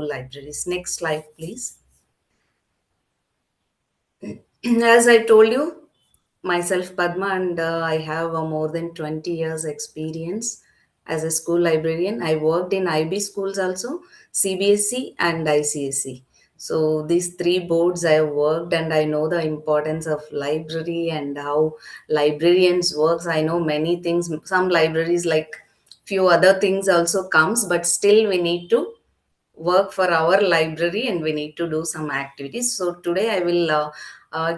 libraries. Next slide, please. As I told you, myself Padma, and I have more than 20 years experience as a school librarian. I worked in IB schools also, CBSE and ICSE. So these three boards I have worked, and I know the importance of library and how librarians works. I know many things. Some libraries like few other things also comes, but still we need to work for our library and we need to do some activities. So today I will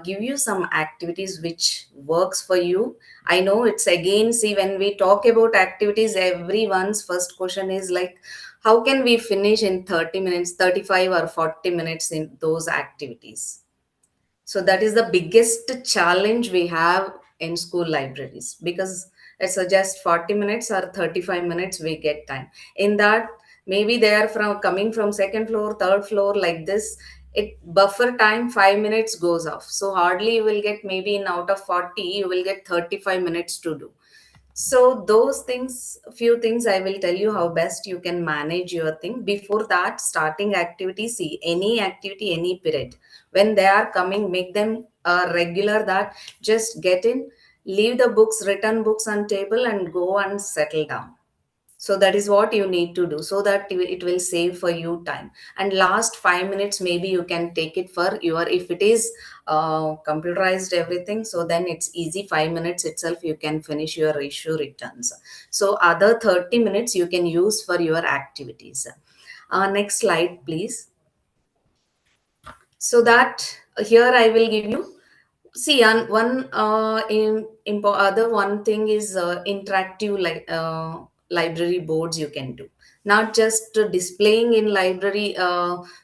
give you some activities which works for you. I know it's again, see, when we talk about activities, everyone's first question is like, how can we finish in 30 minutes, 35 or 40 minutes in those activities? So that is the biggest challenge we have in school libraries, because it's just 40 minutes or 35 minutes we get time. In that, maybe they are from coming from second floor, third floor, like this. It buffer time 5 minutes goes off. So hardly you will get, maybe in out of 40, you will get 35 minutes to do. So those things, few things I will tell you how best you can manage your thing. Before that, starting activity, see, any activity, any period, when they are coming, make them regular, that just get in, leave the books, written books on table and go and settle down. So that is what you need to do, so that it will save for you time. And last 5 minutes maybe you can take it for your, if it is computerized everything, so then it's easy, 5 minutes itself you can finish your issue returns. So other 30 minutes you can use for your activities. Next slide, please. So that here I will give you, see, and one other one thing is interactive library boards you can do. Not just displaying in library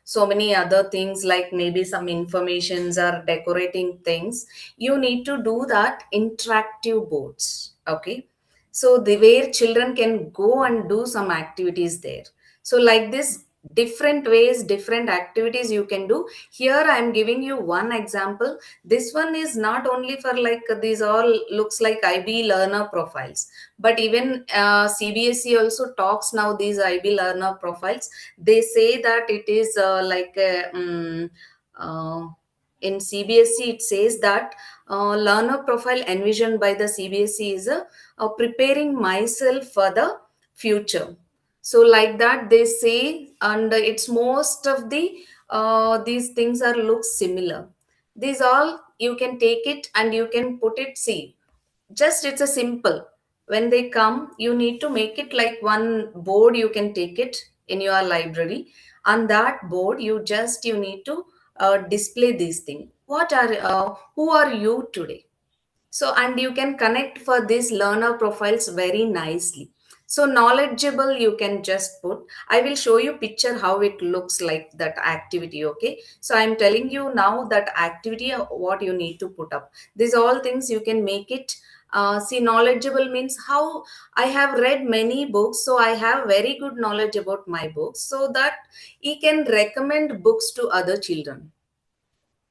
so many other things, like maybe some informations or decorating things. You need to do that interactive boards. Okay, so the where children can go and do some activities there. So like this, different ways, different activities you can do. Here I am giving you one example. This one is not only for like, these all looks like IB learner profiles, but even CBSE also talks now these IB learner profiles. They say that it is uh, in CBSE it says that learner profile envisioned by the CBSE is preparing myself for the future. So like that they say, and it's most of the these things are look similar. These all you can take it and you can put it, see, just it's a simple, when they come you need to make it like one board. You can take it in your library. On that board you need to display these things. What are who are you today? So and you can connect for these learner profiles very nicely. So knowledgeable you can just put, I will show you picture how it looks like, that activity. Okay, so I'm telling you now that activity, what you need to put up, these all things you can make it. See, knowledgeable means how I have read many books, so I have very good knowledge about my books, so that he can recommend books to other children.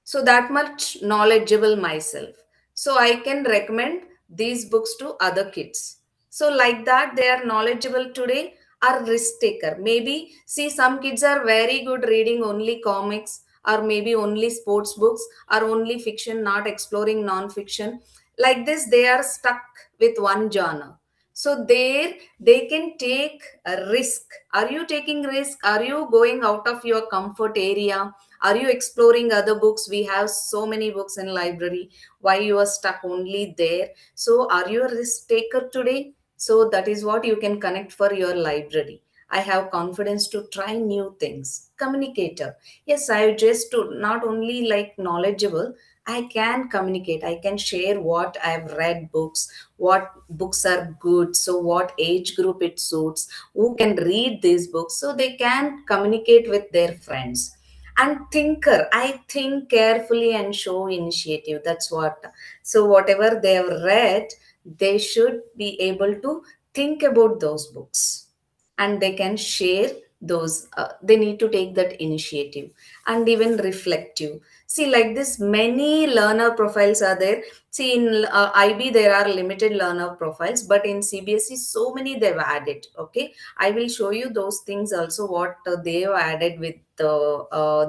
So that much knowledgeable myself, so I can recommend these books to other kids. So like that, they are knowledgeable today. Are risk taker, maybe, see, some kids are very good reading only comics, or maybe only sports books, or only fiction, not exploring non-fiction. Like this, they are stuck with one genre. So there they can take a risk. Are you taking risk? Are you going out of your comfort area? Are you exploring other books? We have so many books in library. Why you are stuck only there? So are you a risk taker today? So that is what you can connect for your library. I have confidence to try new things. Communicator. Yes, I just to not only like knowledgeable, I can communicate. I can share what I've read books, what books are good, so what age group it suits, who can read these books, so they can communicate with their friends. And thinker, I think carefully and show initiative. That's what. So whatever they have read, they should be able to think about those books, and they can share those they need to take that initiative and even reflective. See, like this, many learner profiles are there. See, in IB there are limited learner profiles, but in CBSE so many they've added. Okay, I will show you those things also, what they've added with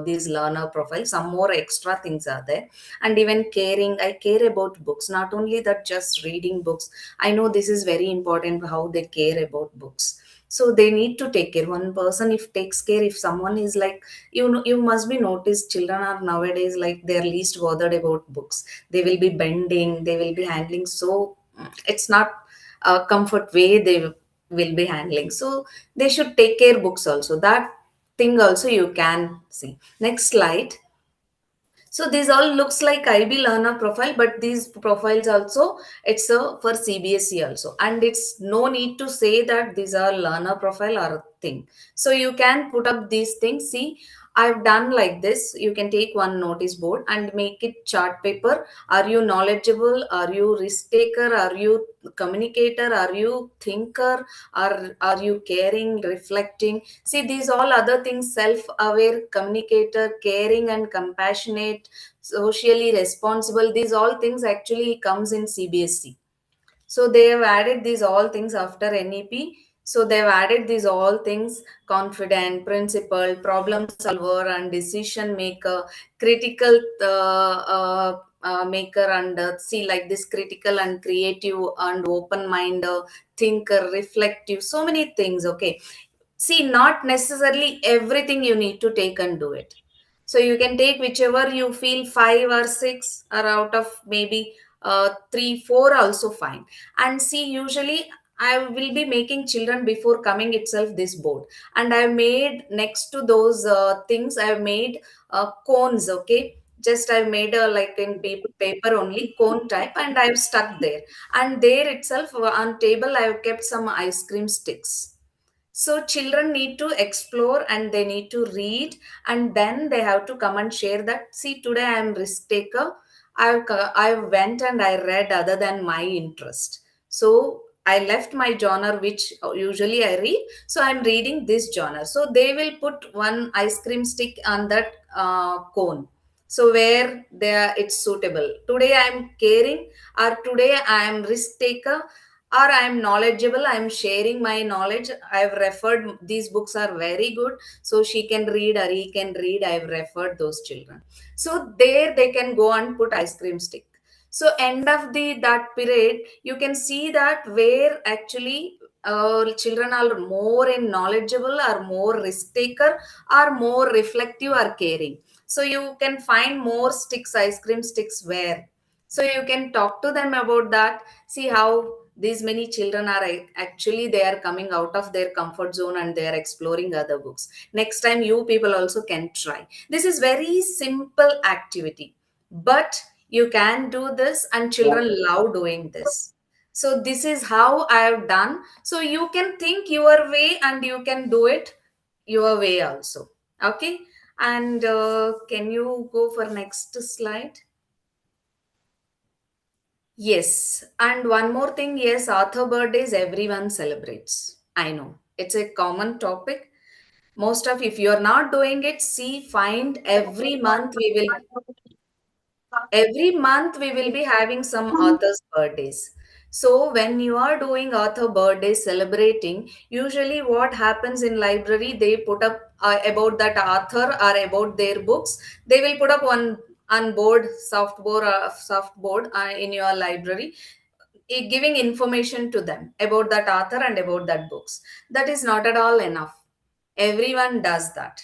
these learner profiles. Some more extra things are there. And even caring, I care about books, not only that just reading books. I know this is very important, how they care about books. So they need to take care. One person if takes care, if someone is like, you know, you must be noticed, children are nowadays like they're least bothered about books. They will be bending, they will be handling, so it's not a comfort way they will be handling. So they should take care books also. That thing also you can see. Next slide. So these all looks like IB learner profile, but these profiles also, it's for CBSE also, and it's no need to say that these are learner profile or thing. So you can put up these things. See, I've done like this. You can take one notice board and make it chart paper. Are you knowledgeable? Are you risk taker? Are you communicator? Are you thinker? Are you caring, reflecting? See, these all other things: self-aware, communicator, caring and compassionate, socially responsible. These all things actually comes in CBSE. So they have added these all things after NEP. So they've added these all things: confident, principled, problem solver, and decision maker, critical maker, and see, like this, critical and creative and open mind, thinker, reflective. So many things. Okay, see, not necessarily everything you need to take and do it. So you can take whichever you feel, five or six, or out of maybe three, four also fine. And see, usually I will be making children before coming itself this board, and I made next to those things. I have made cones. Okay, just I've made a like in paper only cone type, and I've stuck there. And there itself on table I've kept some ice cream sticks. So children need to explore and they need to read, and then they have to come and share that. See, today I am risk taker. I went and I read other than my interest. So I left my genre, which usually I read. So I'm reading this genre. So they will put one ice cream stick on that cone. So where they are, it's suitable. Today I'm caring, or today I am risk taker, or I'm knowledgeable, I'm sharing my knowledge. I've referred, these books are very good, so she can read or he can read. I've referred those children, so there they can go and put ice cream stick. So end of the that period, you can see that where actually children are more in knowledgeable, or more risk taker, or more reflective or caring. So you can find more sticks, ice cream sticks, where, so you can talk to them about that. See how these many children are actually they are coming out of their comfort zone and they are exploring other books. Next time you people also can try. This is very simple activity, but you can do this and children love doing this. So this is how I have done. So you can think your way and you can do it your way also. Okay, and can you go for next slide? Yes, and one more thing, yes, author birthdays everyone celebrates. I know it's a common topic. Most of, if you're not doing it, see, find every month we will be having some author's birthdays. So when you are doing author birthdays celebrating, usually what happens in library, they put up about that author or about their books. They will put up one on board, soft board in your library, giving information to them about that author and about that books. That is not at all enough. Everyone does that.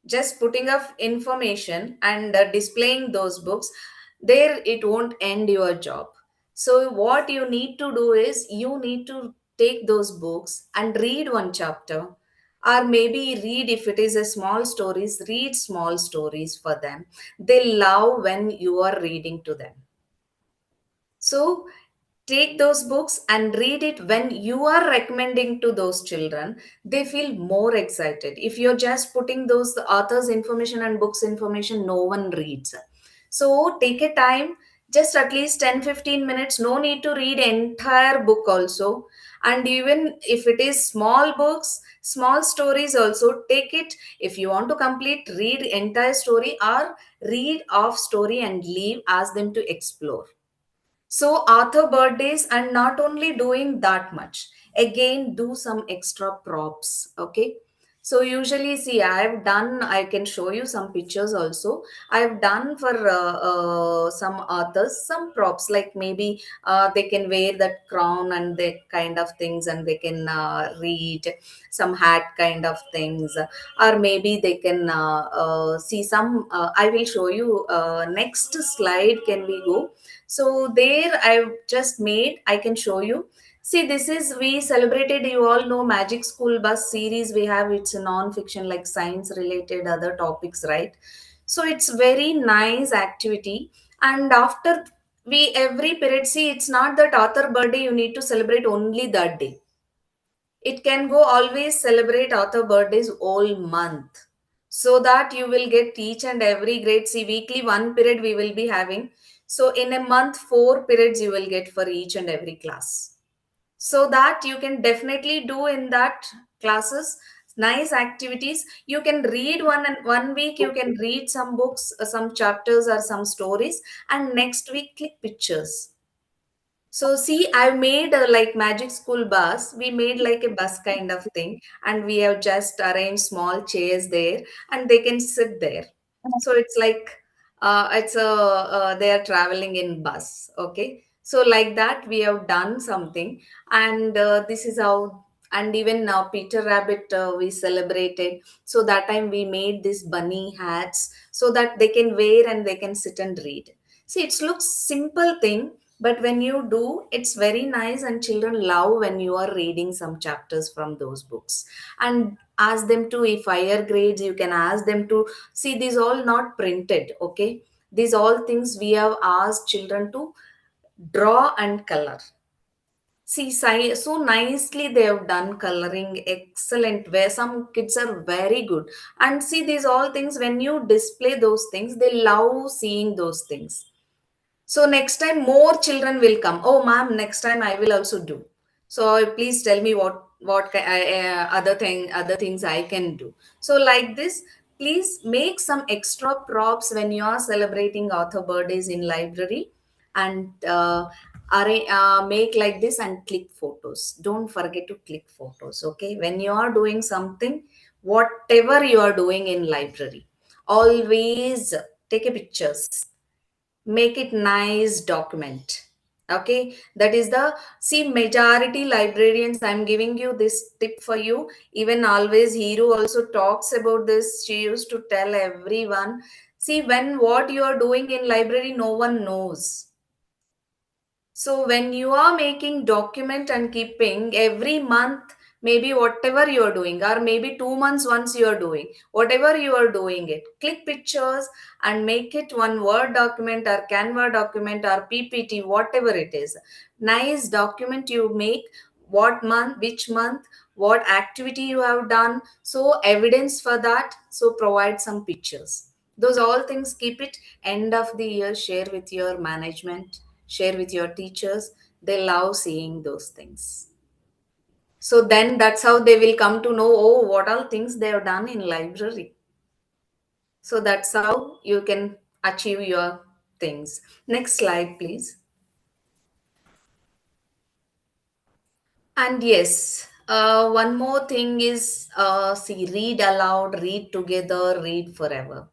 Just putting up information and displaying those books, there it won't end your job. So what you need to do is you need to take those books and read one chapter, or maybe read, if it is a small stories, read small stories for them. They love when you are reading to them. So take those books and read it. When you are recommending to those children, they feel more excited. If you're just putting those authors information and books information, no one reads. So take a time, just at least 10-15 minutes. No need to read entire book also. And even if it is small books, small stories also, take it. If you want to complete, read entire story or read off story and leave, ask them to explore. So author birthdays, and not only doing that much, again do some extra props. Okay, so usually, see, I've done, I can show you some pictures also. I've done for some authors some props, like maybe they can wear that crown and the kind of things, and they can read some hat kind of things, or maybe they can see some. I will show you. Next slide, can we go? So there I've just made, I can show you. See, this is, we celebrated, you all know Magic School Bus series we have. It's a non-fiction, like science related other topics, right? So it's very nice activity. And after, we every period, see, it's not that author birthday you need to celebrate only that day. It can go, always celebrate author birthdays all month, so that you will get each and every grade. See, weekly one period we will be having, so in a month 4 periods you will get for each and every class, so that you can definitely do in that classes nice activities. You can read one, and 1 week you can read some books, some chapters or some stories, and next week click pictures. So see, I've made a like Magic School Bus. We made like a bus kind of thing, and we have just arranged small chairs there, and they can sit there. So it's like it's a they are traveling in bus. Okay, so like that we have done something, and this is how. And even now, Peter Rabbit we celebrated. So that time we made these bunny hats so that they can wear and they can sit and read. See, it looks simple thing, but when you do, it's very nice, and children love when you are reading some chapters from those books. And ask them to, if higher grades, you can ask them to see, these all not printed. Okay, these all things we have asked children to draw and color. See, so nicely they have done coloring, excellent. Where some kids are very good, and see, these all things, when you display those things, they love seeing those things. So next time more children will come. Oh, ma'am, next time I will also do. So please tell me what other things I can do. So like this, please make some extra props when you are celebrating author birthdays in library, and make like this and click photos. Don't forget to click photos. Okay, when you are doing something, whatever you are doing in library, always take a pictures, make it nice document. Okay, that is the, see, majority librarians, I'm giving you this tip for you. Even always Hero also talks about this. She used to tell everyone, see, when what you are doing in library no one knows. So when you are making document and keeping every month, maybe whatever you are doing, or maybe 2 months once you are doing, whatever you are doing it, click pictures and make it one Word document or Canva document or PPT, whatever it is. Nice document you make, what month, which month, what activity you have done. So evidence for that. So provide some pictures. Those all things, keep it, end of the year, share with your management, share with your teachers. They love seeing those things. So then that's how they will come to know, oh, what all things they have done in library. So that's how you can achieve your things. Next slide, please. And yes, one more thing is, see, read aloud, read together, read forever.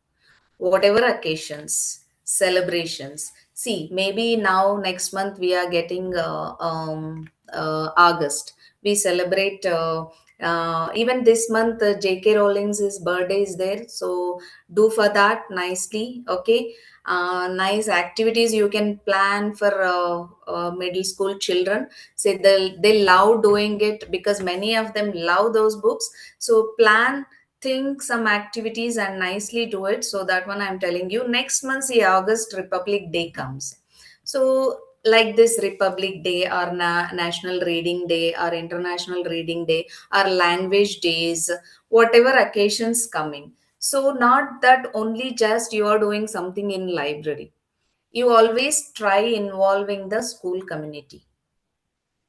Whatever occasions, celebrations. See, maybe now next month we are getting August. We celebrate even this month. J.K. Rowling's birthday is there, so do for that nicely. Okay, nice activities you can plan for middle school children. Say they love doing it because many of them love those books. So plan, think some activities and nicely do it. So that one I'm telling you, next month, see, August Republic Day comes. So like this Republic Day or National Reading Day or International Reading Day or language days, whatever occasions coming. So not that only just you are doing something in library, you always try involving the school community.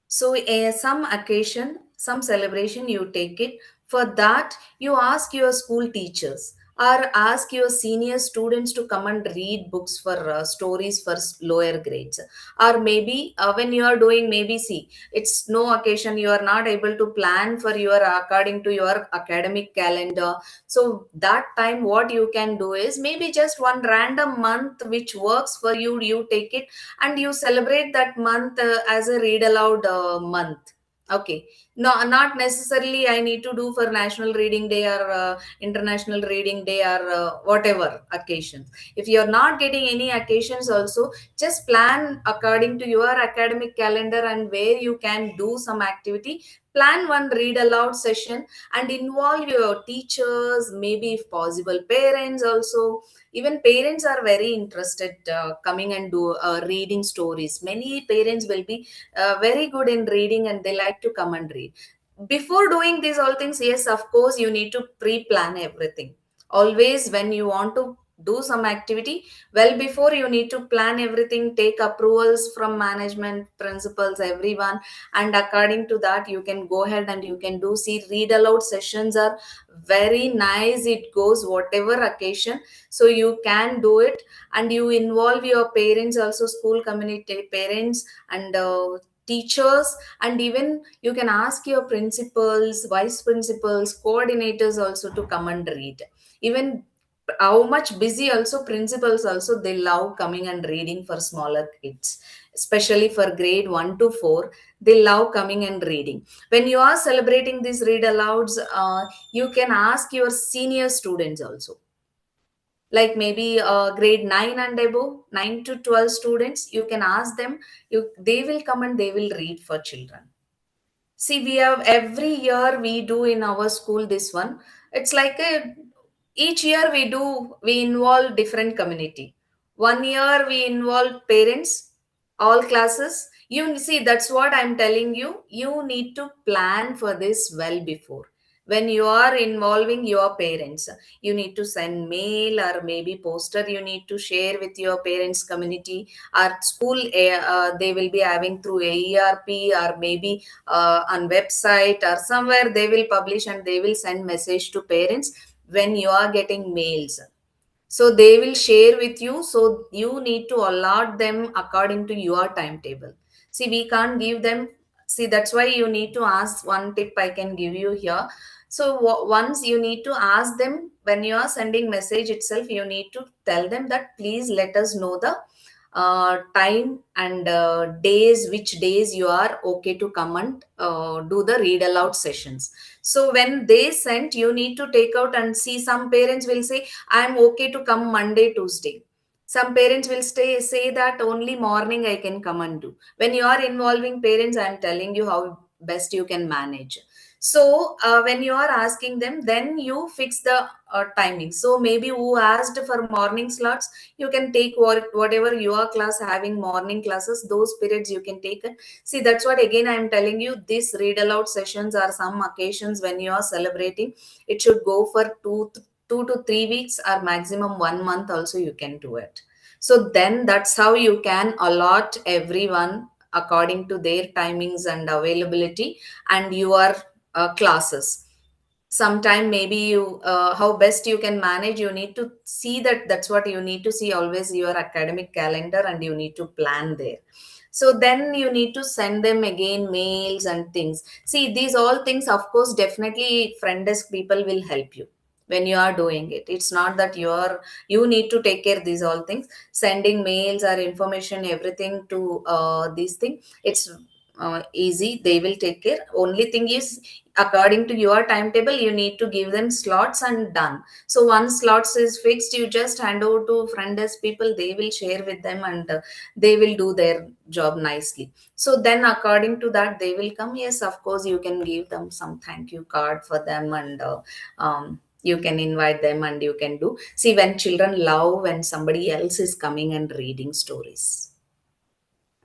So, some occasion, some celebration, you take it. For that, you ask your school teachers or ask your senior students to come and read books for stories for lower grades. Or maybe when you are doing, maybe see, it's no occasion, you are not able to plan for your according to your academic calendar. So, that time, what you can do is maybe just one random month which works for you, you take it and you celebrate that month as a read aloud month. Okay, no, not necessarily I need to do for national reading day or international reading day or whatever occasions. If you're not getting any occasions also, just plan according to your academic calendar and where you can do some activity. Plan one read aloud session and involve your teachers, maybe if possible parents also. Even parents are very interested coming and do reading stories. Many parents will be very good in reading and they like to come and read. Before doing these all things, yes, of course you need to pre-plan everything. Always when you want to do some activity, well before, you need to plan everything, take approvals from management, principals, everyone, and according to that you can go ahead and you can do. See, read aloud sessions are very nice, it goes whatever occasion, so you can do it. And you involve your parents also, school community parents and teachers, and even you can ask your principals, vice principals, coordinators also to come and read. Even how much busy also, principals also, they love coming and reading for smaller kids, especially for grade 1 to 4. They love coming and reading. When you are celebrating these read alouds, you can ask your senior students also, like maybe grade 9 and above, 9 to 12 students, you can ask them. They will come and they will read for children. See, we have every year we do in our school this one. It's like a, each year we involve different community. One year we involve parents, all classes. You see, that's what I'm telling you. You need to plan for this well before. When you are involving your parents, you need to send mail or maybe poster. You need to share with your parents community. Our school, they will be having through AERP or maybe on website or somewhere they will publish and they will send message to parents when you are getting mails. So they will share with you, so you need to allot them according to your timetable. See, we can't give them. See, that's why you need to ask. One tip I can give you here. So once you need to ask them, when you are sending message itself, you need to tell them that please let us know the time and days, which days you are okay to come and do the read aloud sessions. So when they sent, you need to take out and see. Some parents will say, I'm okay to come Monday, Tuesday. Some parents will say that only morning I can come and do. When you are involving parents, I'm telling you how best you can manage. So when you are asking them, then you fix the timing. So maybe who asked for morning slots, you can take whatever your class having morning classes, those periods you can take it. See, that's what again I'm telling you. These read aloud sessions are some occasions when you are celebrating. It should go for 2 to 3 weeks or maximum 1 month also you can do it. So then that's how you can allot everyone according to their timings and availability and your classes. Sometime maybe you how best you can manage, you need to see that. That's what you need to see, always your academic calendar, and you need to plan there. So then you need to send them again mails and things. See, these all things, of course, definitely friend desk people will help you when you are doing it. It's not that you need to take care these all things, sending mails or information, everything to these things. It's easy, they will take care. Only thing is, according to your timetable, you need to give them slots and done. So once slots is fixed, you just hand over to front desk people, they will share with them, and they will do their job nicely. So then according to that they will come. Yes, of course, you can give them some thank you card for them, and you can invite them and you can do. See, when children love when somebody else is coming and reading stories.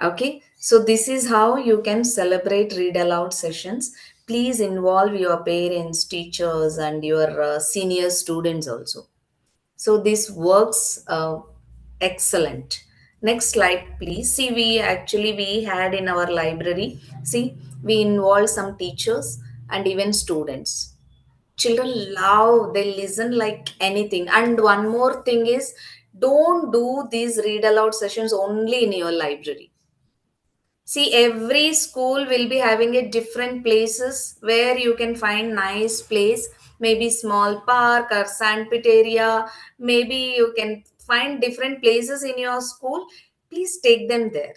Okay, so this is how you can celebrate read aloud sessions. Please involve your parents, teachers, and your senior students also. So this works excellent. Next slide, please. See, we had in our library, see, we involved some teachers and even students. Children love, they listen like anything. And one more thing is, don't do these read aloud sessions only in your library. See, every school will be having a different places where you can find nice place, maybe small park or sandpit area. Maybe you can find different places in your school. Please take them there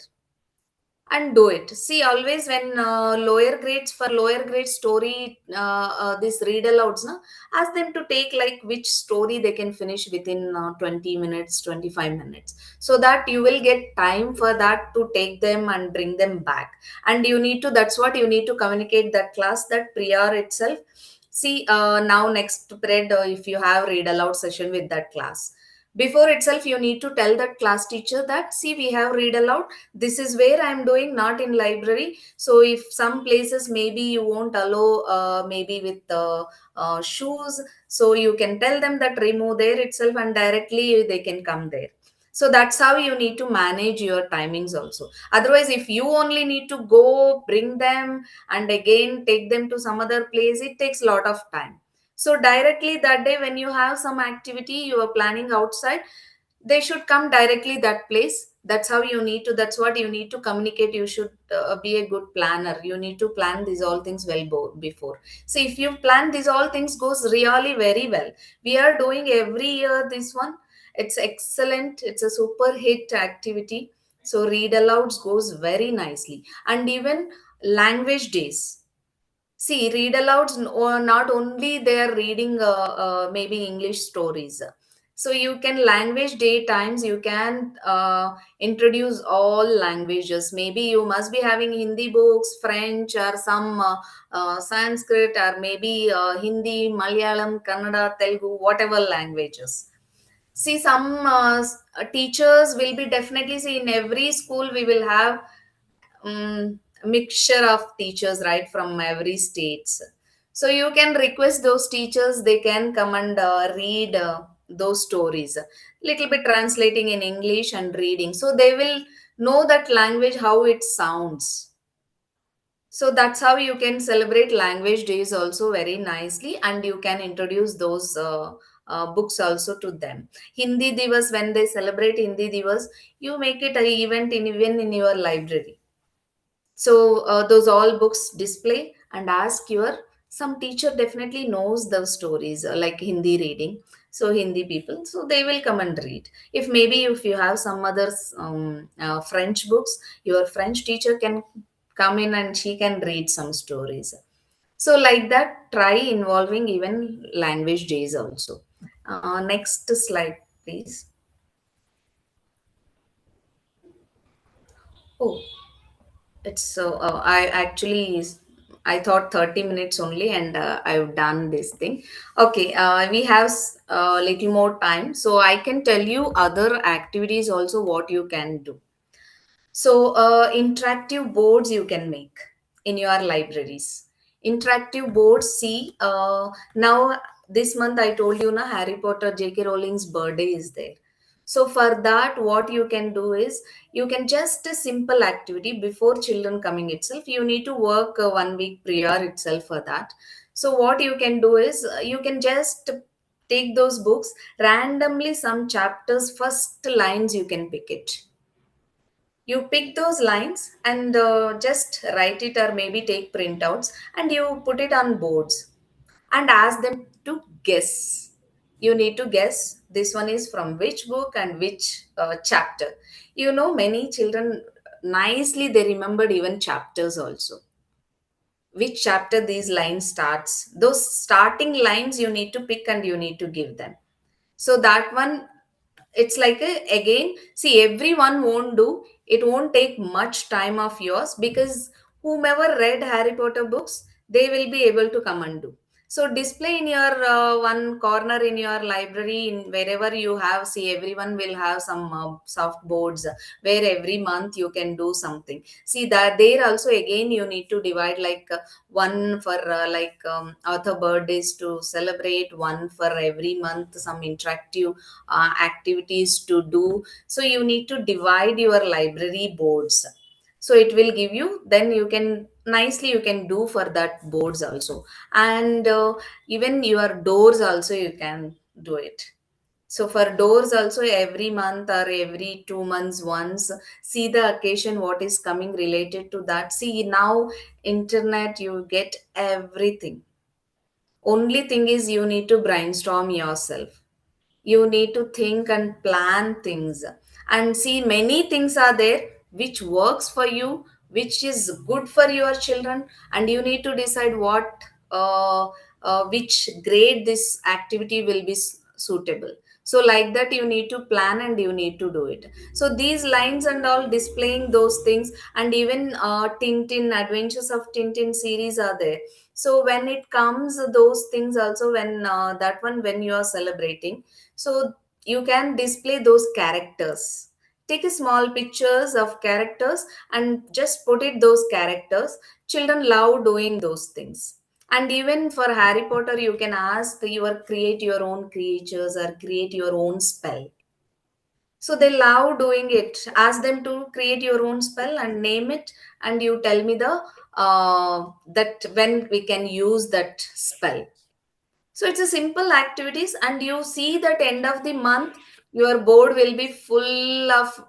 and do it. See, always when lower grades, for lower grade story, this read alouds, na, ask them to take like which story they can finish within 20 minutes, 25 minutes, so that you will get time for that to take them and bring them back. And you need to, that's what you need to communicate that class, that prior itself. See, now next period, if you have read aloud session with that class, before itself you need to tell that class teacher that, see, we have read aloud, this is where I'm doing, not in library. So if some places maybe you won't allow, maybe with shoes, so you can tell them that remove there itself and directly they can come there. So that's how you need to manage your timings also. Otherwise, if you only need to go bring them and again take them to some other place, it takes a lot of time. So directly that day when you have some activity you are planning outside, they should come directly that place. That's how you need to, that's what you need to communicate. You should be a good planner. You need to plan these all things well before. So if you plan these all things goes really very well. We are doing every year this one. It's excellent, it's a super hit activity. So read alouds goes very nicely. And even language days. See, read alouds, or not only they are reading maybe English stories. So you can language day times, you can introduce all languages. Maybe you must be having Hindi books, French, or some Sanskrit, or maybe Hindi, Malayalam, Kannada, Telugu, whatever languages. See, some teachers will be definitely, see, in every school we will have mixture of teachers, right, from every states. So you can request those teachers, they can come and read those stories, little bit translating in English and reading, so they will know that language how it sounds. So that's how you can celebrate language days also very nicely, and you can introduce those books also to them. Hindi Divas, when they celebrate Hindi Divas, you make it an event in, even in your library. So those all books display and ask your, some teacher definitely knows those stories, like Hindi reading. So Hindi people, so they will come and read. If maybe if you have some other French books, your French teacher can come in and she can read some stories. So like that, try involving even language days also. Next slide, please. Oh, it's so I actually, I thought 30 minutes only, and I've done this thing. Okay, we have a little more time, so I can tell you other activities also what you can do. So, interactive boards you can make in your libraries. Interactive boards, see, now this month I told you, na, Harry Potter, J.K. Rowling's birthday is there. So, for that, what you can do is, you can just a simple activity before children coming itself. You need to work 1 week prior itself for that. So, what you can do is, you can just take those books randomly, some chapters, first lines you can pick it. You pick those lines and just write it, or maybe take printouts and you put it on boards and ask them to guess. You need to guess this one is from which book and which chapter. You know, many children nicely they remembered even chapters also, which chapter these lines starts. Those starting lines you need to pick and you need to give them. So that one, it's like a, again, see, everyone won't do it, won't take much time of yours, because whomever read Harry Potter books, they will be able to come and do. So display in your one corner in your library, in wherever you have, see everyone will have some soft boards where every month you can do something. See that there also again you need to divide, like one for author birthdays to celebrate, one for every month some interactive activities to do. So you need to divide your library boards, so it will give you, then you can nicely you can do for that boards also. And even your doors also you can do it. So for doors also, every month or every 2 months once, see the occasion what is coming related to that. See now internet you get everything. Only thing is you need to brainstorm yourself. You need to think and plan things, and see many things are there which works for you, which is good for your children, and you need to decide what which grade this activity will be suitable. So like that you need to plan and you need to do it. So these lines and all displaying those things, and even Tintin, Adventures of Tintin series are there. So when it comes those things also, when that one when you are celebrating, so you can display those characters. Take a small pictures of characters and just put it those characters. Children love doing those things. And even for Harry Potter, you can ask your create your own creatures or create your own spell. So they love doing it. Ask them to create your own spell and name it, and you tell me the that when we can use that spell. So it's a simple activities, and you see that end of the month, your board will be full of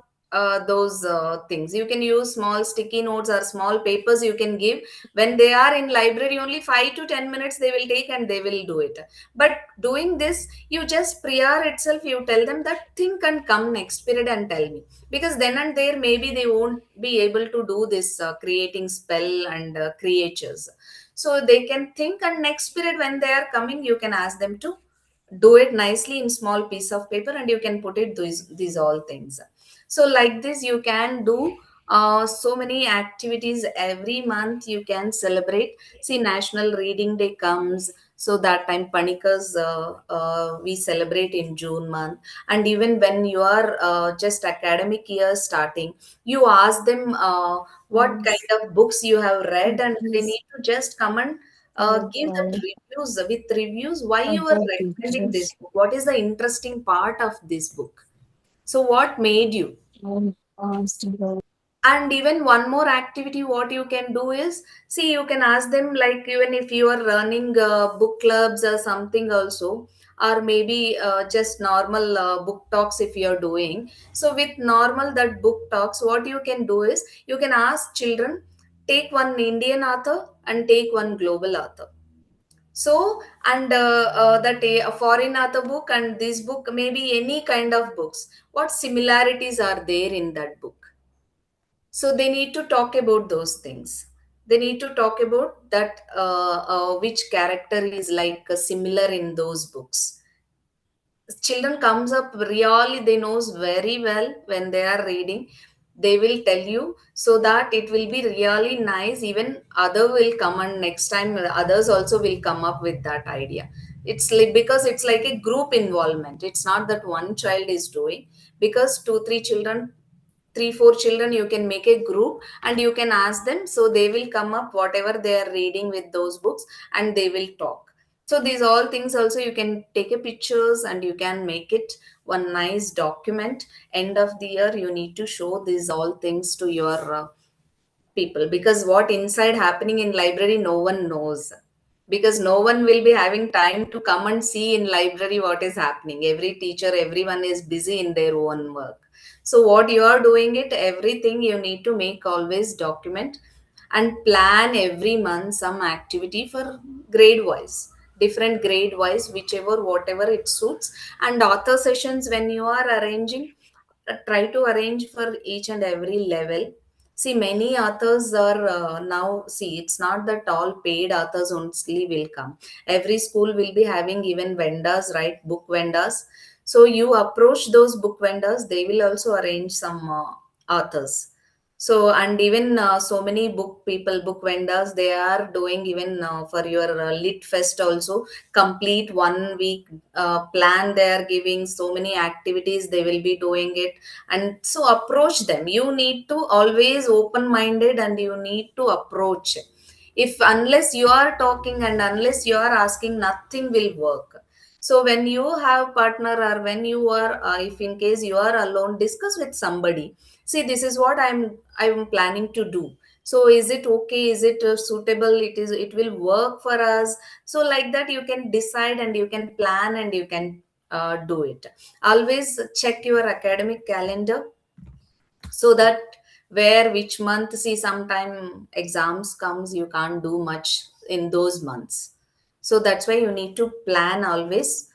those things. You can use small sticky notes or small papers you can give. When they are in library, only 5 to 10 minutes they will take and they will do it. But doing this, you just prior itself, you tell them that think and come next period and tell me, because then and there maybe they won't be able to do this creating spell and creatures. So they can think, and next period when they are coming you can ask them to do it nicely in small piece of paper, and you can put it these all things. So like this you can do so many activities every month you can celebrate. See National Reading Day comes, so that time panikas we celebrate in June month. And even when you are just academic year starting, you ask them what Yes, kind of books you have read, and they yes, need to just come and give that right. reviews, with reviews why you are Other recommending this pictures book, what is the interesting part of this book, so what made you. and constantly. And even one more activity what you can do is, see you can ask them, like even if you are running book clubs or something also, or maybe just normal book talks if you are doing. So with normal that book talks, what you can do is you can ask children, take one Indian author and take one global author. So, and that a foreign author book and this book, maybe any kind of books, what similarities are there in that book? So they need to talk about those things. They need to talk about that which character is like similar in those books. Children comes up really, they knows very well when they are reading, they will tell you, so that it will be really nice. Even other will come, and next time others also will come up with that idea. It's like, because it's like a group involvement, it's not that one child is doing. Because 2 3 children, 3 4 children, you can make a group and you can ask them, so they will come up whatever they are reading with those books, and they will talk. So these all things also you can take a pictures and you can make it one nice document. End of the year you need to show these all things to your people, because what inside happening in library no one knows, because no one will be having time to come and see in library what is happening. Every teacher, everyone is busy in their own work. So what you are doing it, everything you need to make always document, and plan every month some activity for grade wise, different grade wise, whichever whatever it suits. And author sessions when you are arranging, try to arrange for each and every level. See many authors are now, see it's not that all paid authors only will come. Every school will be having even vendors, right, book vendors. So you approach those book vendors, they will also arrange some authors. So, and even so many book people, book vendors, they are doing even for your lit fest also, complete 1 week plan. They are giving so many activities, they will be doing it. And so approach them. You need to always open minded, and you need to approach. If unless you are talking and unless you are asking, nothing will work. So when you have partner, or when you are if in case you are alone, discuss with somebody. See, this is what I'm planning to do. So is it okay, is it suitable, it will work for us. So like that you can decide, and you can plan, and you can do it. Always check your academic calendar, so that where which month, see, sometime exams comes, you can't do much in those months. So that's why you need to plan always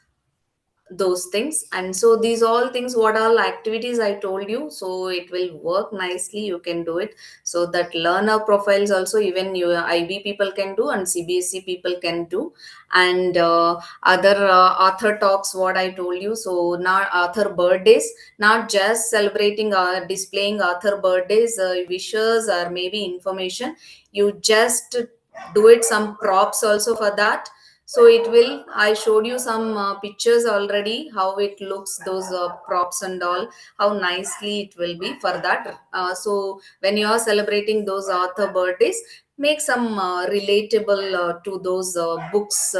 those things. And so these all things, what all activities I told you, so it will work nicely, you can do it. So that learner profiles also, even your IB people can do, and CBSE people can do. And other author talks, what I told you, so not author birthdays, not just celebrating or displaying author birthdays wishes or maybe information. You just do it some props also for that. So it will, I showed you some pictures already, how it looks, those props and all, how nicely it will be for that. So when you are celebrating those author birthdays, make some relatable to those books,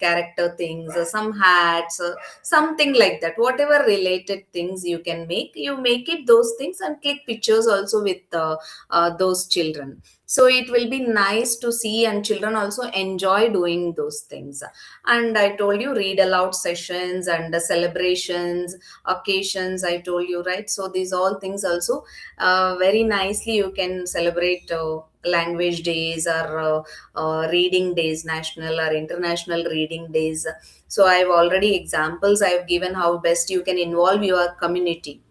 character things, some hats, something like that. Whatever related things you can make, you make it those things, and click pictures also with those children. So it will be nice to see, and children also enjoy doing those things. And I told you, read aloud sessions and celebrations, occasions, I told you, right? So these all things also, very nicely you can celebrate language days, or reading days, national or international reading days. So I've already examples I've given, how best you can involve your community,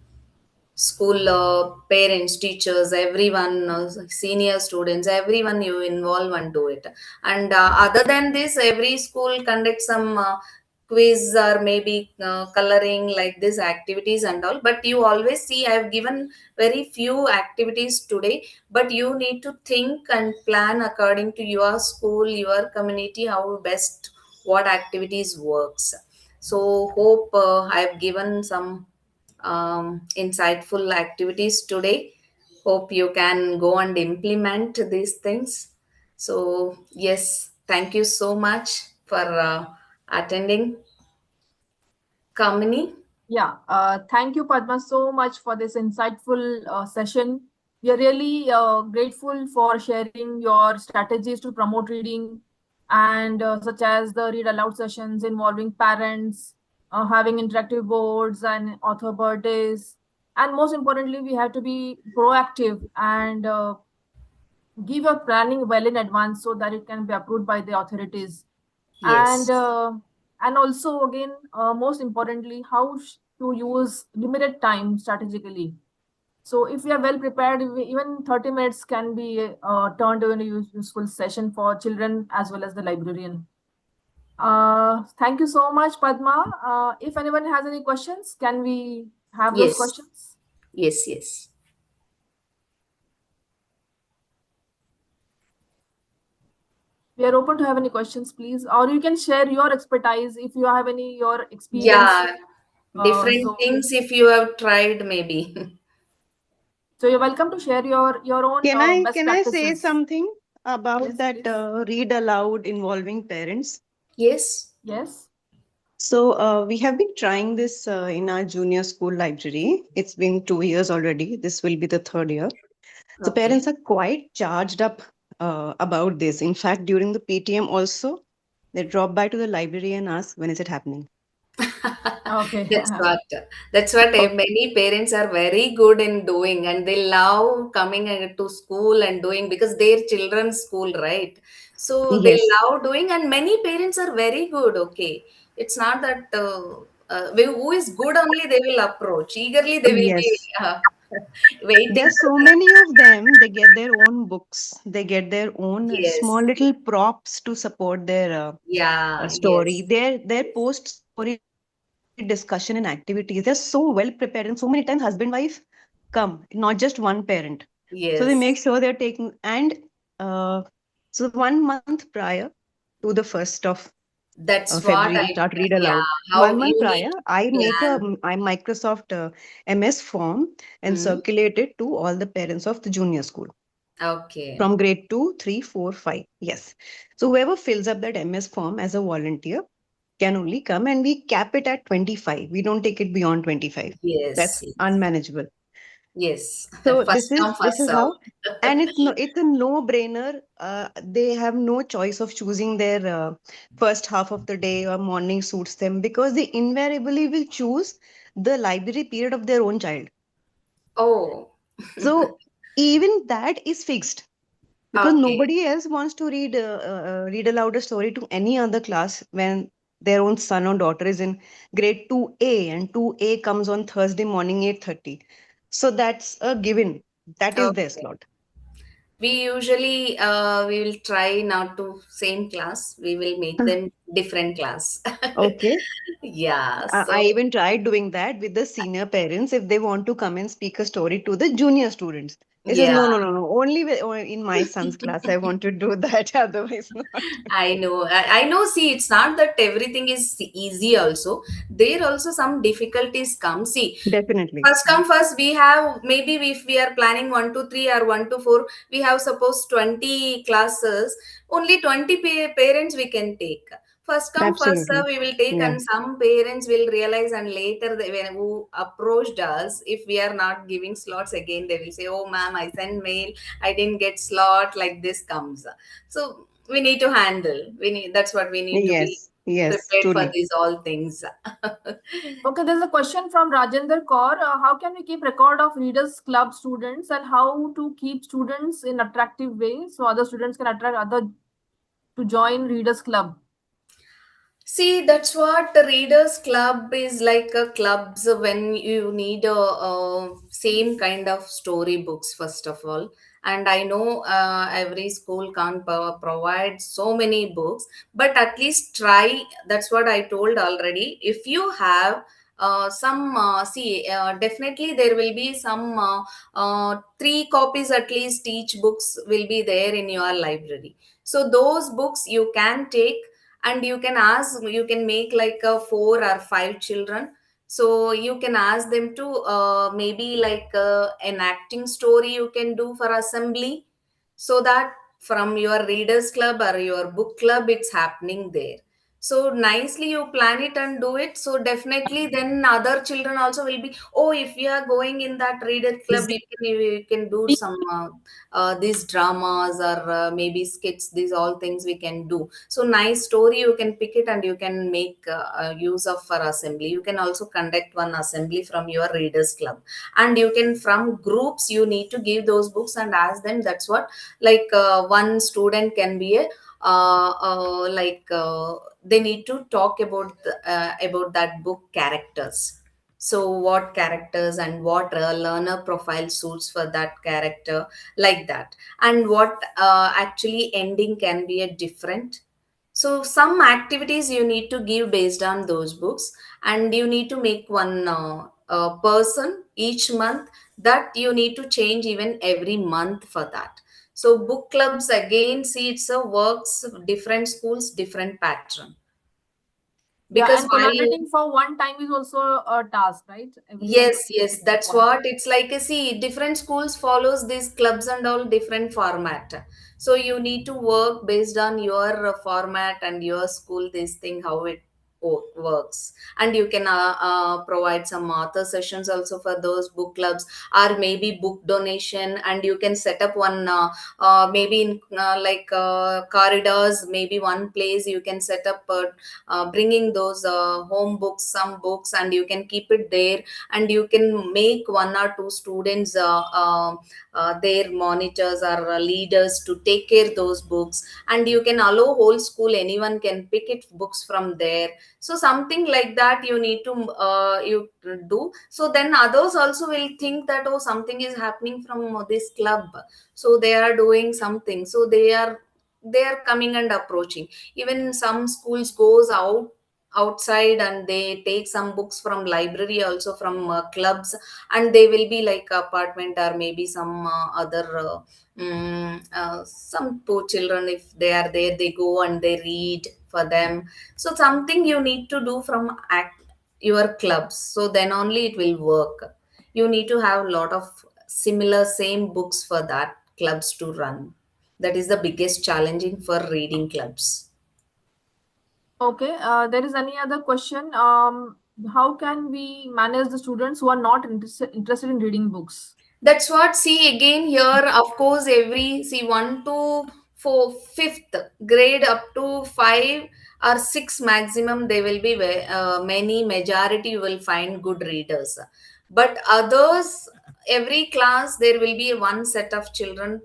school parents, teachers, everyone, senior students, everyone you involve and do it. And other than this, every school conducts some quiz, or maybe coloring, like this activities and all. But you always see, I have given very few activities today, but you need to think and plan according to your school, your community, how best, what activities works. So hope I've given some insightful activities today. Hope you can go and implement these things. So, yes, thank you so much for attending, Kamini. Yeah, thank you, Padma, so much for this insightful session. We are really grateful for sharing your strategies to promote reading, and such as the read aloud sessions involving parents, having interactive boards and author birthdays. And most importantly, we have to be proactive and give your planning well in advance so that it can be approved by the authorities. and Yes, uh, and also again, most importantly, how to use limited time strategically. So if we are well prepared, even 30 minutes can be turned into a useful session for children as well as the librarian. Thank you so much, Padma. If anyone has any questions, can we have those yes, questions? yes, yes. We are open to have any questions, please, or you can share your expertise if you have any your experience. Yeah, different So things if you have tried, maybe. So you're welcome to share your own best Can I say practices. something about Yes, that please. read aloud involving parents? Yes, Yes. So we have been trying this in our junior school library. It's been 2 years already. This will be the third year. So okay. parents are quite charged up about this. In fact, during the PTM also, they drop by to the library and ask, when is it happening? Okay. That's what many parents are very good in doing, and they love coming to school and doing, because their children's school, right? So they Yes, love doing, and many parents are very good. Okay, it's not that who is good only they will approach eagerly. They will be yes. There waiting are for so that. many of them. They get their own books. They get their own Yes, small little props to support their yeah, story. yes, Their yes, post story discussion and activities. They're so well prepared, and so many times husband wife come, not just one parent. So they Yes. make sure they're taking, and uh, so 1 month prior to the 1st of That's what February, we start read yeah, aloud. how 1 month you need prior, I to make a plan. Microsoft MS form and Hmm. circulate it to all the parents of the junior school Okay. from grade 2, 3, 4, 5. Yes. So whoever fills up that MS form as a volunteer can only come, and we cap it at 25. We don't take it beyond 25. Yes, That's yes. unmanageable. Yes. So First come, this first is how, serve. and it's a no brainer. They have no choice of choosing their first half of the day or morning suits them, because they invariably will choose the library period of their own child. Oh. So even that is fixed, because Okay. nobody else wants to read aloud a story to any other class when their own son or daughter is in grade 2A, and 2A comes on Thursday morning 8:30. So that's a given. That is their Okay. slot. We usually we will try not to same class. We will make them different class. Okay. Yeah. I So even tried doing that with the senior parents if they want to come and speak a story to the junior students. They says, yeah. no, no, no, no. Only in my son's class I want to do that. Otherwise, not. I know. I know. See, it's not that everything is easy. Also, there also some difficulties come. See, Definitely. first come first. We have maybe if we are planning 1 to 3 or 1 to 4, we have suppose 20 classes. Only 20 parents we can take. First come first serve. Absolutely. We will take, Yeah. and some parents will realize, and later they when who approached us, if we are not giving slots again, they will say, "Oh, ma'am, I sent mail. I didn't get slot." Like this comes. So we need to handle, that's what we need to be Yes. Yes. prepared for Truly. these all things. Okay, there's a question from Rajendra Kaur. How can we keep record of Readers Club students and how to keep students in attractive ways so other students can attract other to join Readers Club? See, that's what the Readers Club is like a clubs when you need a same kind of story books, first of all. And I know every school can't provide so many books, but at least try. That's what I told already. If you have some, definitely there will be some 3 copies at least each books will be there in your library. So those books you can take, and you can ask, you can make like a 4 or 5 children, so you can ask them to maybe like an acting story you can do for assembly, so that from your readers club or your book club it's happening there. So nicely you plan it and do it, so definitely then other children also will be, oh, if we are going in that reader club, you can do some these dramas or maybe skits, these all things we can do. So nice story you can pick it and you can make use of for assembly. You can also conduct one assembly from your readers club, and you can from groups you need to give those books and ask them. That's what, like one student can be a they need to talk about that book characters. So what characters and what learner profile suits for that character, like that, and what actually ending can be a different. So some activities you need to give based on those books, and you need to make one person each month, that you need to change even every month for that. So book clubs again, see, it's a works different schools different pattern, Yeah, because and while collaborating for one time is also a task, right? Everyone yes, should yes, take that's one. what it's like. See, different schools follows these clubs and all different format. So you need to work based on your format and your school. This thing how it works, and you can provide some author sessions also for those book clubs, or maybe book donation, and you can set up one maybe in corridors, maybe one place you can set up bringing those home books, some books, and you can keep it there, and you can make 1 or 2 students their monitors or leaders to take care those books, and you can allow whole school, anyone can pick it books from there. So something like that you need to you do, so then others also will think that, oh, something is happening from this club, so they are doing something, so they are coming and approaching. Even some schools goes out outside, and they take some books from library, also from clubs, and they will be like apartment or maybe some other some poor children, if they are there, they go and they read for them. So something you need to do from your clubs, so then only it will work. You need to have a lot of similar same books for that clubs to run. That is the biggest challenging for reading clubs. Okay, there is any other question? How can we manage the students who are not interested in reading books? That's what, see again here, of course, every, see, 1 to 4 fifth grade up to 5 or 6 maximum, they will be many majority you will find good readers. But others, every class there will be one set of children,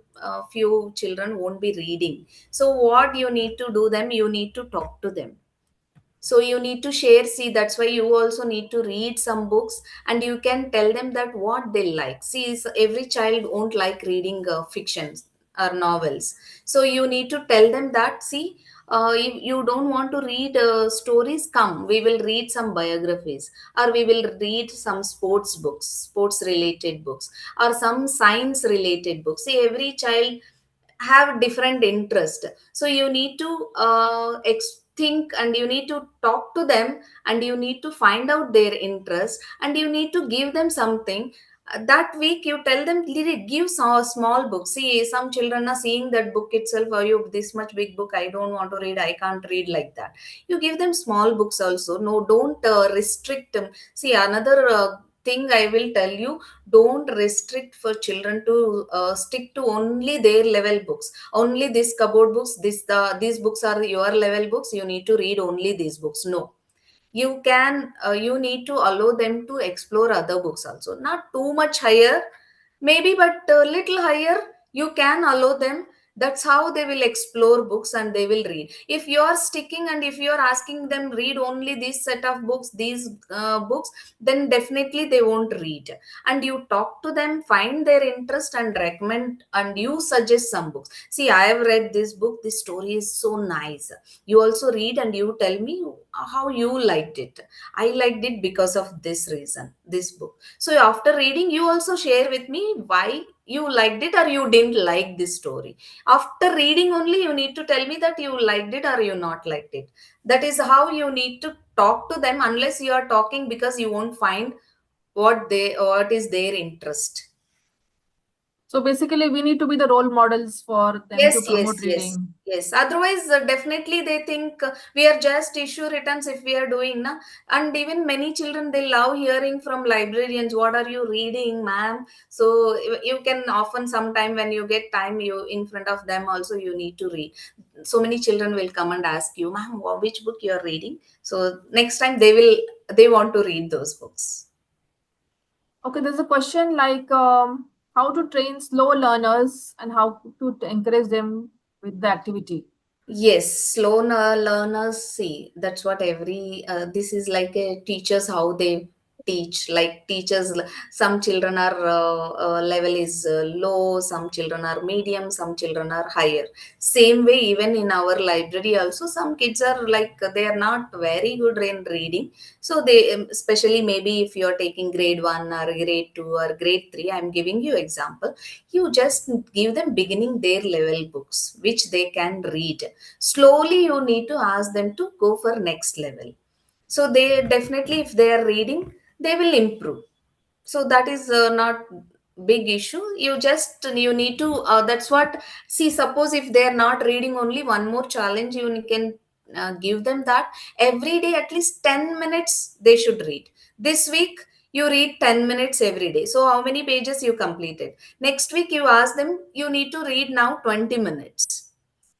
few children won't be reading. So what you need to do them, you need to talk to them. So you need to share, see, that's why you also need to read some books, and you can tell them that what they like. See, every child won't like reading fictions or novels. So you need to tell them that, see, if you don't want to read stories, come, we will read some biographies, or we will read some sports books, sports related books, or some science related books. See, every child have different interest. So you need to think, and you need to talk to them, and you need to find out their interest, and you need to give them something. That week you tell them, give some small book. See, some children are seeing that book itself, oh, you, this much big book, I don't want to read, I can't read, like that. You give them small books also. No, don't restrict them. See, another thing I will tell you, don't restrict for children to stick to only their level books, only this cupboard books, these books are your level books, you need to read only these books. No, you can you need to allow them to explore other books also, not too much higher maybe, but a little higher you can allow them. That's how they will explore books and they will read. If you are sticking and if you are asking them read only this set of books, these books, then definitely they won't read. And you talk to them, find their interest and recommend, and you suggest some books. See, I have read this book, this story is so nice, you also read and you tell me how you liked it. I liked it because of this reason, this book. So after reading, you also share with me why you liked it or you didn't like this story. After reading only, you need to tell me that you liked it or you not liked it. That is how you need to talk to them, unless you are talking because you won't find what is their interest. So basically, we need to be the role models for them to Yes, yes, promote yes, reading. yes. Otherwise, definitely they think we are just issue returns if we are doing, na. And even many children, they love hearing from librarians, what are you reading, ma'am? So you can often, sometime when you get time, you in front of them also you need to read. So many children will come and ask you, ma'am, which book you are reading? So next time they want to read those books. Okay, there's a question like how to train slow learners and how to encourage them with the activity. Yes, slow learners, see, that's what every, this is like a teachers, how they teach. Like teachers, some children are level is low, some children are medium, some children are higher. Same way, even in our library also, some kids are like, they are not very good in reading. So they, especially maybe if you're taking grade 1 or grade 2 or grade 3, I'm giving you example. You just give them beginning their level books, which they can read. Slowly you need to ask them to go for next level. So they definitely, if they are reading, they will improve. So that is not big issue. You need to that's what, see, suppose if they are not reading, only one more challenge you can give them, that every day at least 10 minutes they should read. This week you read 10 minutes every day, so how many pages you completed? Next week you ask them, you need to read now 20 minutes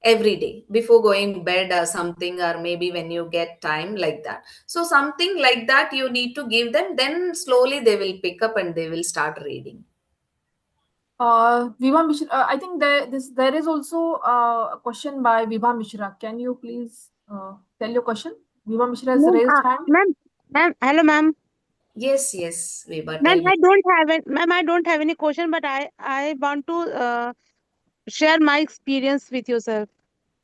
every day before going bed or something, or maybe when you get time, like that. So something like that you need to give them, then slowly they will pick up and they will start reading. Vibha Mishra, I think there is also a question by Vibha Mishra. Can you please tell your question? Vibha Mishra has Ma'am, raised hand. hello, ma'am. Yes, yes, Vibha, Ma'am, tell me. I don't have any question, but I want to share my experience with yourself.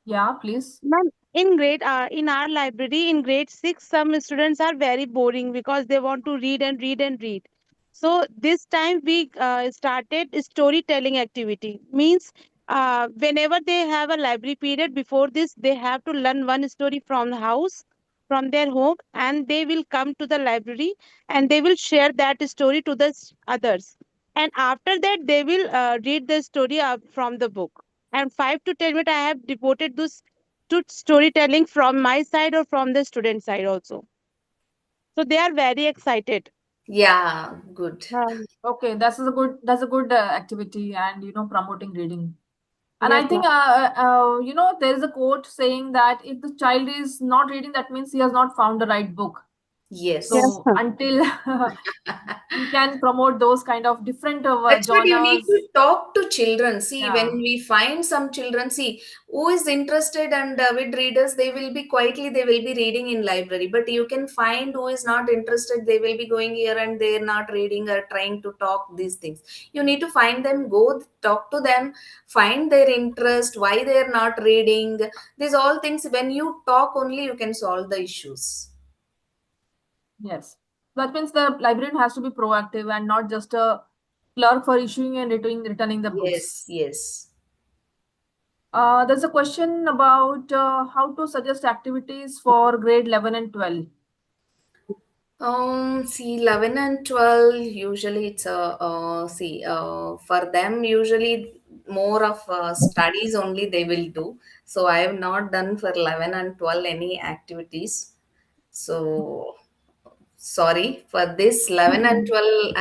Yeah, please. Ma'am, in our library in grade 6, some students are very boring because they want to read and read and read. So this time we started storytelling activity. Means whenever they have a library period, before this they have to learn one story from the house, from their home, and they will come to the library and they will share that story to the others. And after that they will read the story from the book. And 5 to 10 minutes I have devoted this to storytelling from my side or from the student side also. So they are very excited. Yeah, good. Okay, that's a good activity, and promoting reading. And Yes, I think there is a quote saying that if the child is not reading, that means he has not found the right book. Yes. yes, So until we can promote those kind of different That's what you need genres. to talk to children. See, when Yeah. we find some children, see who is interested and with readers, they will be quietly, they will be reading in library. But you can find who is not interested, they will be going here and there, not reading or trying to talk these things. You need to find them, go talk to them, find their interest, why they are not reading. These all things, when you talk only, you can solve the issues. Yes. That means the librarian has to be proactive and not just a clerk for issuing and returning the books. Yes, yes. There's a question about how to suggest activities for grade 11 and 12. See, 11 and 12, usually it's for them, usually more of studies only they will do. So I have not done for 11 and 12 any activities. So sorry for this 11 and 12.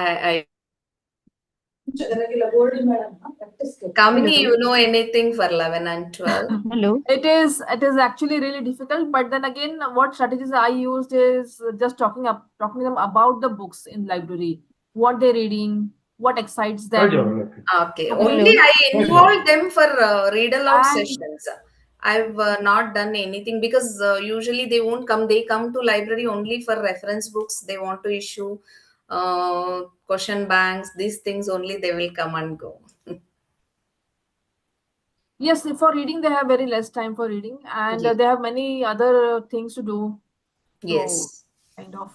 Kamini, you know anything for 11 and 12? Hello. It is actually really difficult, but then again, what strategies I used is just talking to them about the books in library, what they're reading, what excites them. Okay, Okay. only I involve them for read aloud And sessions. I've not done anything because usually they won't come. They come to library only for reference books. They want to issue question banks. These things only they will come and go. yes, for reading, they have very less time for reading, and Yes. they have many other things to do. So, Yes. kind of.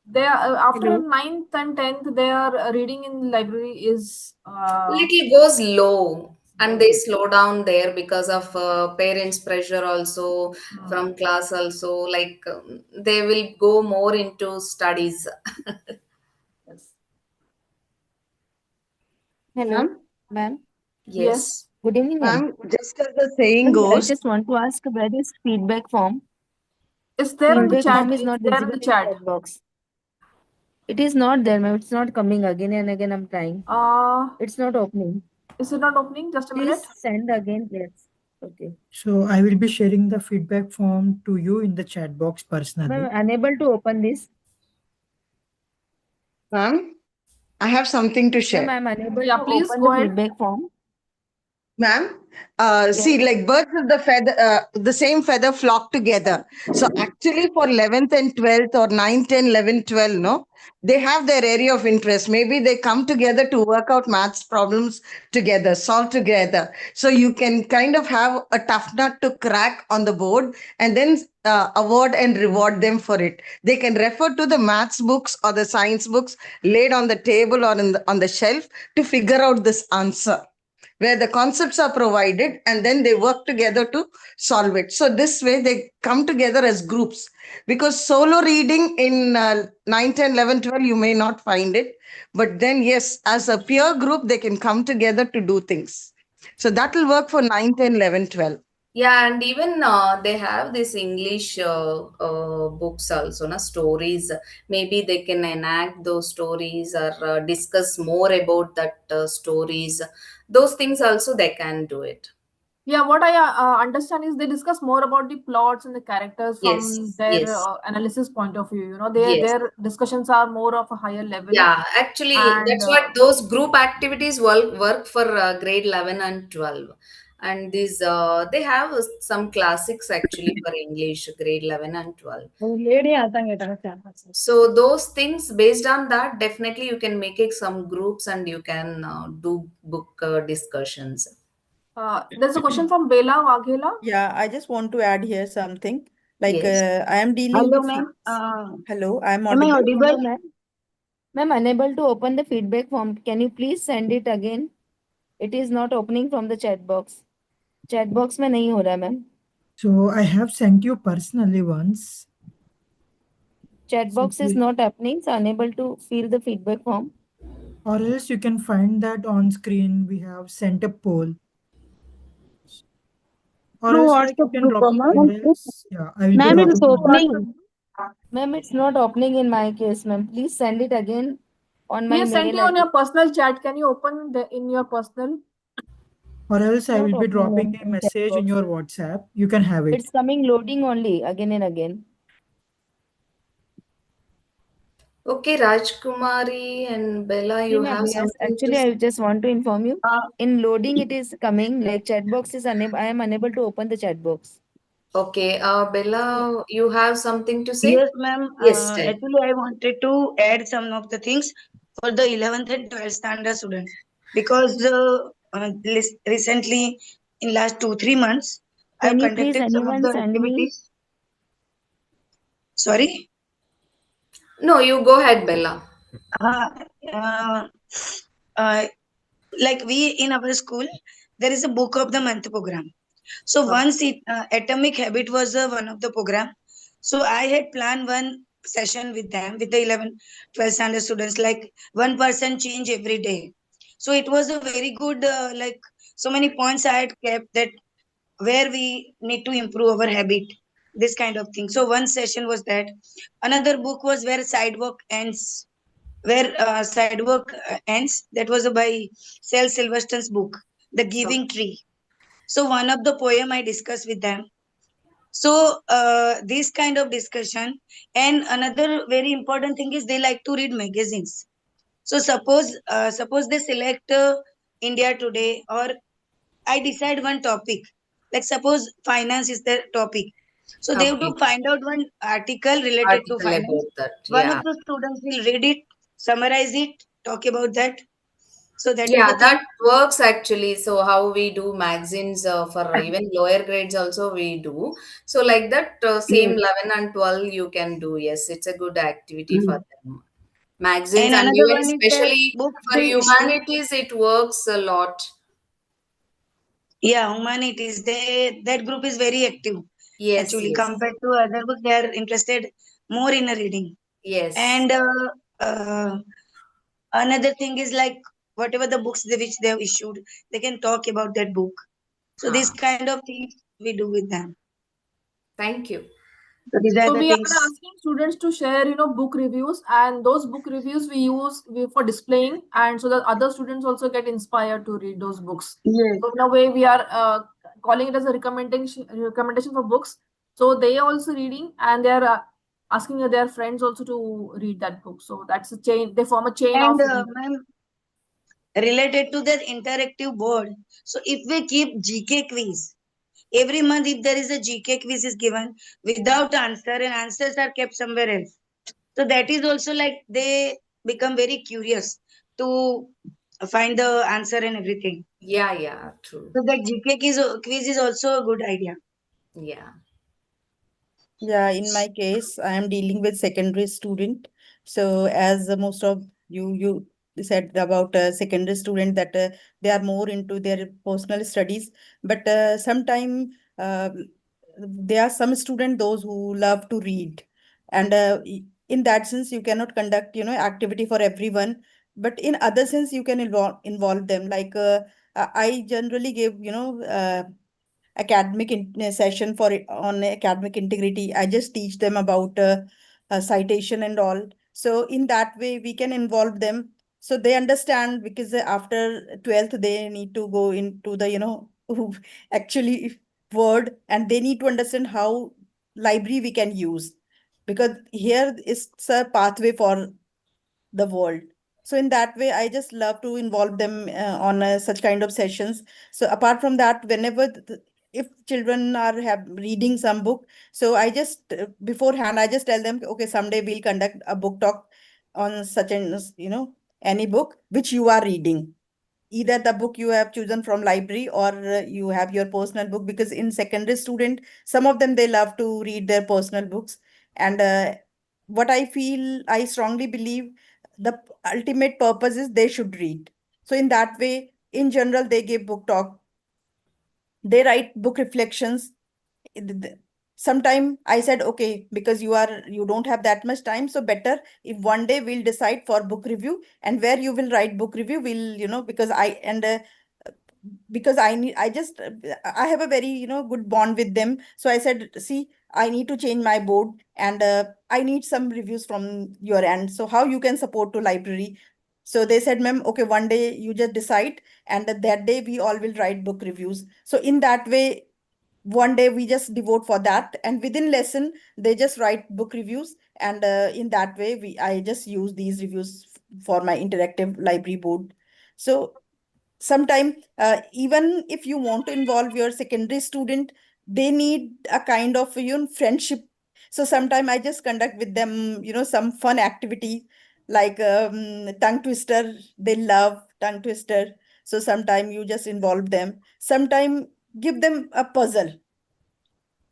They are after Hello. 9th and 10th, their reading in library is Little goes low and they slow down there because of parents' pressure also from class also. Like they will go more into studies. yes. Hello, ma'am. Yes. Yes. Good evening, ma'am. Ma'am, just as the saying Ma'am, I goes, just want to ask where is feedback form? It's there in the Feedback chat. form is It's not there in visible the in chat. chat box. It is not there, ma'am. It's not coming again and again. I'm trying. It's not opening. Is it not opening? Just a minute. Please send again. Yes. Okay. So I will be sharing the feedback form to you in the chat box personally. Ma'am, unable to open this. ma'am, I have something to Ma'am, share. I'm unable Yeah, to please open go the ahead. feedback form. Ma'am, Yes. see, like birds of the feather, the same feather flock together. So actually, for 11th and 12th, or 9, 10, 11, 12, no, they have their area of interest. Maybe they come together to work out maths problems together, solve together. So you can kind of have a tough nut to crack on the board, and then award and reward them for it. They can refer to the maths books or the science books laid on the table or on the shelf to figure out this answer, where the concepts are provided and then they work together to solve it. So this way they come together as groups, because solo reading in 9, 10, 11, 12, you may not find it. But then, yes, as a peer group, they can come together to do things. So that will work for 9, 10, 11, 12. Yeah, and even they have this English books also, na stories. Maybe they can enact those stories or discuss more about that stories. Those things also they can do it. Yeah, what I understand is they discuss more about the plots and the characters from Yes, their yes, analysis point of view. yes. Their discussions are more of a higher level. Yeah, actually, And that's what those group activities work for grade 11 and 12. And these they have some classics actually for English, grade 11 and 12. So those things, based on that, definitely you can make it some groups and you can do book discussions. There's a question from Bela Waghela. Yeah, I just want to add here something. Like Yes. I am dealing Hello, with ma'am. hello, I am Am I audible. audible? Hello, ma'am. Ma'am, unable to open the feedback form. Can you please send it again? It is not opening from the chat box. Chat box में नहीं हो रहा है, ma'am. So I have sent you personally once. Chat So box is not opening, so unable to fill the feedback form. or else you can find that on screen. We have sent a poll. Or Through else like you WhatsApp can group, drop it. ma'am. Or else, yeah, I will be Ma'am, it's dropping. opening. Ma'am, it's not opening in my case, ma'am. Please send it again on my We have sent mail you on ID. your personal chat. Can you open in your personal? Or else I Not will be opening dropping a in chat message in box. your WhatsApp. You can have it. It's coming loading only again and again. Okay, Rajkumari and Bella, you Ma'am, have yes, something to actually, say? I just want to inform you. Uh, In loading, it is coming like chat box is unable. I am unable to open the chat box. Okay, Bella, you have something to say? yes, ma'am. Yes, tell. Actually, I wanted to add some of the things for the 11th and 12th standard students because recently, in last 2-3 months, I've Can you please conducted some of anyone the send me? activities. Sorry. No, you go ahead, Bella. Uh, uh, uh, like we in our school, there is a book of the month program. So once Atomic Habit was one of the program. So I had planned one session with them, with the 11, 12 standard students, like 1% change every day. So it was a very good, like so many points I had kept that where we need to improve our habit, this kind of thing. So one session was that. Another book was where sidewalk ends, where sidewalk ends. That was by Sal Silverstone's book, The Giving Tree. So one of the poem I discussed with them. So this kind of discussion, and another very important thing is they like to read magazines. So suppose they select India Today, or I decide one topic. Like suppose finance is the topic. So they have Okay, to find out one article related to article finance. about that. One of Yeah. the students will read it, summarize it, talk about that. So that is Yeah, the that thing. works actually. So how we do magazines for even lower grades also we do. So like that, same Yes. 11 and 12 you can do. Yes, it's a good activity for Mm. them. Magazines And and another even one is that especially books for they issue. humanities, it works a lot. Yeah, humanities. That group is very active Yes, actually yes, compared to other books. They are interested more in a reading. yes. And uh, another thing is like whatever the books which they have issued, they can talk about that book. So this Huh. kind of things we do with them. Thank you. So these are So the we are things. asking students to share, book reviews, and those book reviews we use for displaying, and so that other students also get inspired to read those books. Yes. So in a way, we are calling it as a recommendation for books. So they are also reading, and they are asking their friends also to read that book. So that's a chain. They form a chain And of reading. ma'am, related to that interactive board. So if we keep GK quiz, every month if there is a GK quiz is given without answer and answers are kept somewhere else. So that is also like they become very curious to find the answer and everything. Yeah, yeah, true. So that quiz is also a good idea. Yeah. Yeah, in my case, I am dealing with secondary student. So as most of you said about secondary student that they are more into their personal studies, but sometime there are some student those who love to read, and in that sense you cannot conduct activity for everyone, but in other sense you can involve them. Like I generally give session for on academic integrity. I just teach them about citation and all. So in that way we can involve them so they understand, because after 12th they need to go into the actually word, and they need to understand how library we can use, because here is a pathway for the world. So in that way I just love to involve them on such kind of sessions. So apart from that, whenever if children are have reading some book, so I just beforehand I just tell them, okay, someday we'll conduct a book talk on such and any book which you are reading. either the book you have chosen from library or you have your personal book, because in secondary student, some of them, they love to read their personal books. And what I feel, I strongly believe the ultimate purpose is they should read. So in that way, in general, they give book talk, they write book reflections. Sometime I said, okay, because you don't have that much time, so better if one day we'll decide for book review, and where you will write book review, we'll, because because I have a very, good bond with them. So I said, see, I need to change my board, and I need some reviews from your end. So how you can support to library? So they said, ma'am, okay, one day you just decide, and that day we all will write book reviews. So in that way, one day we just devote for that, and within lesson they just write book reviews. And in that way, I just use these reviews for my interactive library board. So sometime, even if you want to involve your secondary student, they need a kind of, friendship. So sometime I just conduct with them, some fun activity, like tongue twister. They love tongue twister. So sometime you just involve them, sometime give them a puzzle,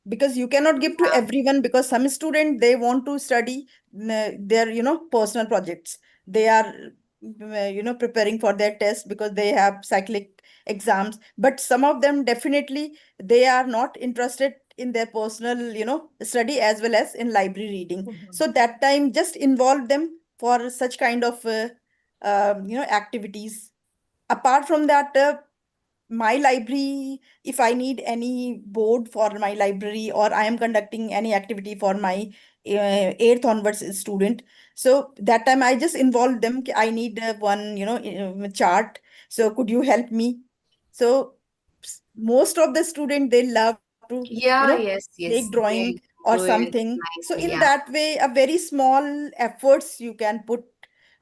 because you cannot give to everyone, because some student, they want to study their, personal projects. They are preparing for their test because they have cyclic exams, but some of them definitely, they are not interested in their personal, study, as well as in library reading. So that time, just involve them for such kind of activities. Apart from that, my library, if I need any board for my library, or I am conducting any activity for my 8th onwards student, so that time I just involve them. I need one, chart, so could you help me? So most of the student, they love to, Yeah, yes, make yes. drawing They or do it something. So nicely. in Yeah. that way, a very small efforts you can put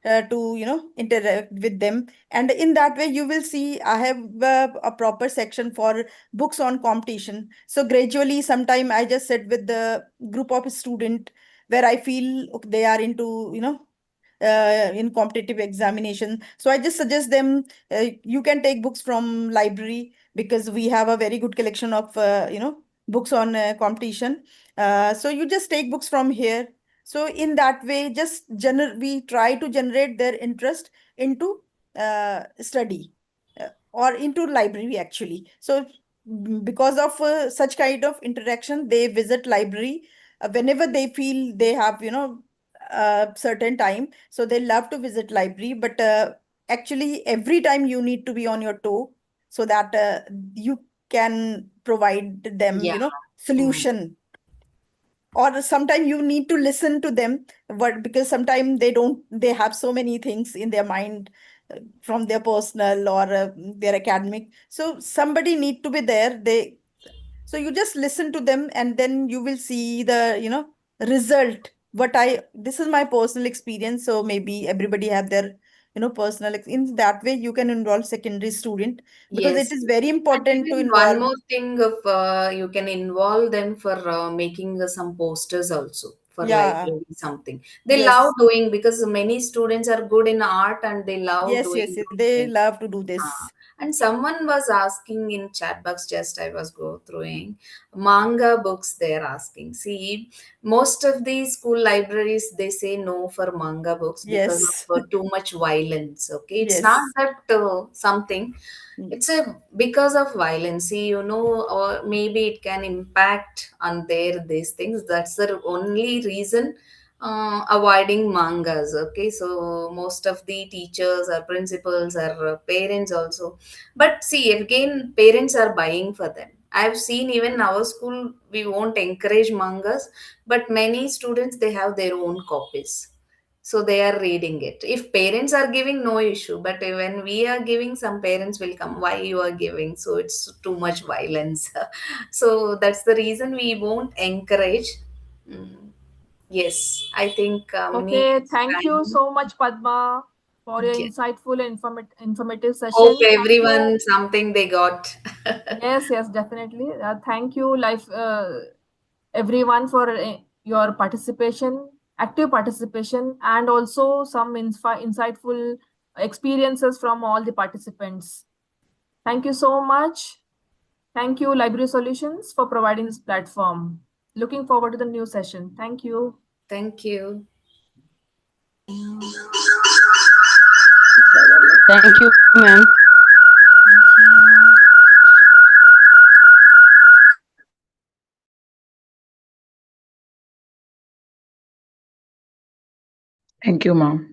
to, interact with them. And in that way, you will see I have a proper section for books on competition. So gradually, sometime I just sit with the group of student where I feel, okay, they are into, in competitive examination. So I just suggest them, you can take books from library, because we have a very good collection of, books on competition. So you just take books from here. So in that way, just we try to generate their interest into study, or into library actually. So because of such kind of interaction, they visit library whenever they feel they have, certain time. So they love to visit library, but actually every time you need to be on your toe, so that you can provide them, Yeah. Mm. solution. Or sometimes you need to listen to them, but because sometimes they have so many things in their mind, from their personal or their academic. So somebody need to be there. So you just listen to them, and then you will see the, result. This is my personal experience, so maybe everybody have their, in that way you can involve secondary student, because it Yes. is very And important to even one involve. more thing of you can involve them for making some posters also for Yeah. library something. They love Yes. doing because many students are good in art and they love Yes, doing yes, yes. those They things. love to do this. And someone was asking in chat box, just I was go throughing manga books. They're asking. See, most of the school libraries they say no for manga books because Yes. of too much violence. Okay, it's not Yes. that something. Mm. It's a because of violence, see, or maybe it can impact on their these things. That's the only reason avoiding mangas. Okay, so most of the teachers or principals or parents also. But see, again, parents are buying for them. I've seen even in our school, we won't encourage mangas, but many students they have their own copies, so they are reading it. If parents are giving, no issue, but when we are giving, some parents will come, why you are giving, so it's too much violence. So that's the reason we won't encourage. Mm, yes, I think Mini, Okay, it's thank you time. so much, Padma, for your Yes. insightful and informative Hope session. Thank you. everyone something they got. Yes, yes, definitely. Thank you, everyone, for your participation, active participation, and also some insightful experiences from all the participants. Thank you so much. Thank you, Library Solutions, for providing this platform. Looking forward to the new session. Thank you. Thank you. Thank you, ma'am. Thank you, ma'am.